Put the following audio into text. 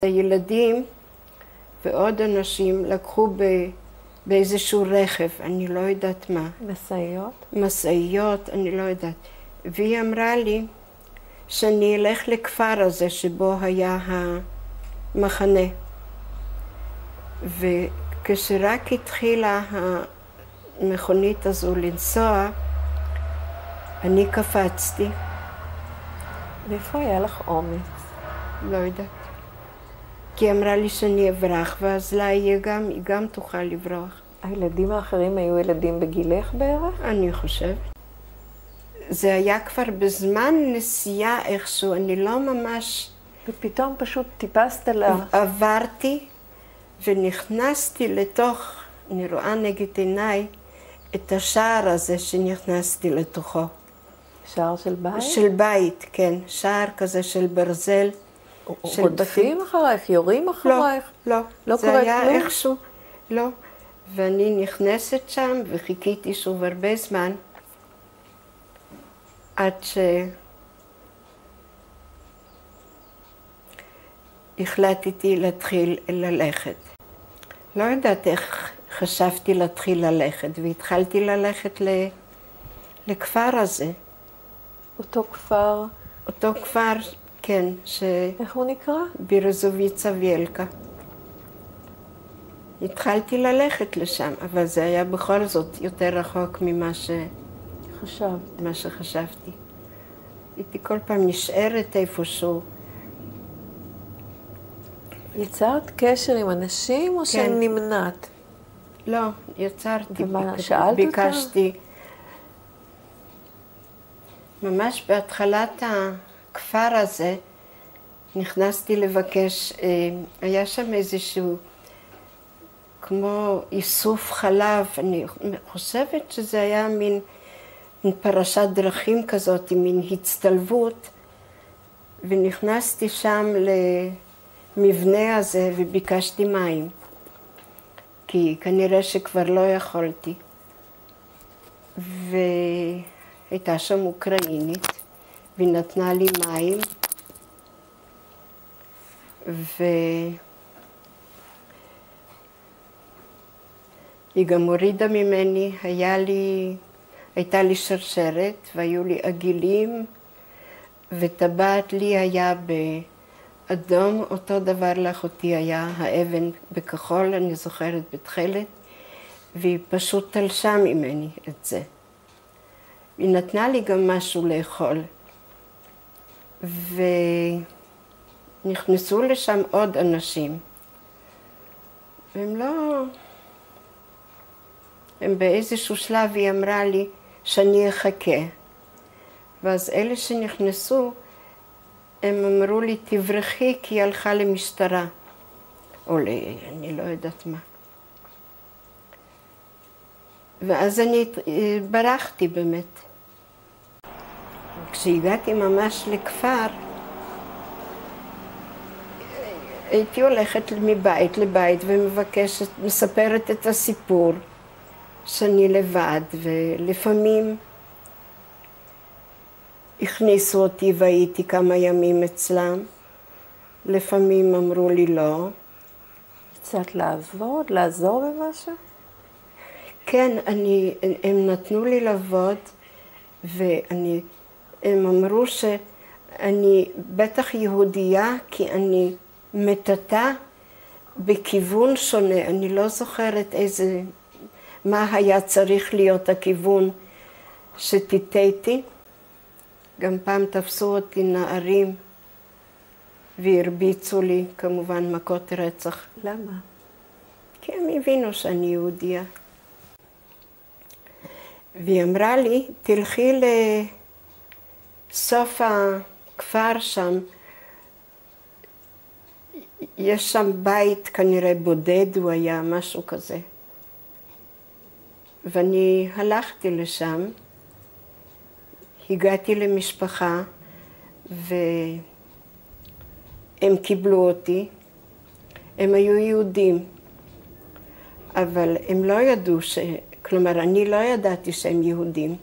הילדים ועוד אנשים לקחו באיזשהו רכב, אני לא יודעת מה. משאיות? משאיות, אני לא יודעת. והיא אמרה לי שאני אלך לכפר הזה שבו היה המחנה. וכשרק התחילה המכונית הזו לנסוע, אני קפצתי. מאיפה היה לך אומץ? לא יודעת. כי היא אמרה לי שאני אברח, ואז לה היא גם תוכל לברוח. הילדים האחרים היו ילדים בגילך בערך? אני חושבת. זה היה כבר בזמן נסיעה איכשהו, אני לא ממש... ופתאום פשוט טיפסת לה... עברתי ונכנסתי לתוך, אני רואה נגד עיניי, את השער הזה שנכנסתי לתוכו. שער של בית? של בית, כן. שער כזה של ברזל. רודפים אחרייך? יורים אחרייך? לא, לא קורה זה היה כלום? איכשהו, לא. ואני נכנסת שם וחיכיתי שוב הרבה זמן, עד שהחלטתי להתחיל ללכת. לא יודעת איך חשבתי להתחיל ללכת, והתחלתי ללכת לכפר הזה. אותו כפר? אותו כפר, כן, איך הוא נקרא? בירזוביצה וילקה. התחלתי ללכת לשם, אבל זה היה בכל זאת יותר רחוק ממה שחשבתי. הייתי כל פעם נשארת איפשהו. יצרת קשר עם אנשים או שנמנעת? לא, יצרתי. ומה, שאלת ביקשתי. ממש בהתחלת הכפר הזה נכנסתי לבקש, היה שם איזשהו כמו איסוף חלב, אני חושבת שזה היה מין פרשת דרכים כזאת, מין הצטלבות, ונכנסתי שם למבנה הזה וביקשתי מים, כי כנראה שכבר לא יכולתי. והייתה שם אוקראינית, והיא נתנה לי מים, היא גם הורידה ממני, הייתה לי שרשרת והיו לי עגילים, וטבעת לי היה באדום, אותו דבר לאחותי היה האבן בכחול, אני זוכרת בתכלת, והיא פשוט תלשה ממני את זה. היא נתנה לי גם משהו לאכול, ונכנסו לשם עוד אנשים, והם לא... הם באיזשהו שלב היא אמרה לי שאני אחכה. ואז אלה שנכנסו, הם אמרו לי תברחי כי היא הלכה למשטרה. או אני לא יודעת מה. ואז אני ברחתי באמת. כשהגעתי ממש לכפר, הייתי הולכת מבית לבית ומבקשת, מספרת את הסיפור. שאני לבד, ולפעמים הכניסו אותי והייתי כמה ימים אצלם. לפעמים אמרו לי לא. יצאת לעבוד, לעזור במשהו? כן, הם נתנו לי לעבוד, והם אמרו שאני בטח יהודייה, כי אני מטאטה בכיוון שונה. אני לא זוכרת מה היה צריך להיות הכיוון שטיטטי. גם פעם תפסו אותי נערים והרביצו לי, כמובן מכות רצח. למה? כי הם הבינו שאני יהודייה. והיא אמרה לי, תלכי לסוף הכפר שם, יש שם בית כנראה בודד, הוא היה משהו כזה. ואני הלכתי לשם, הגעתי למשפחה, והם קיבלו אותי. הם היו יהודים, אבל הם לא ידעו כלומר, אני לא ידעתי שהם יהודים.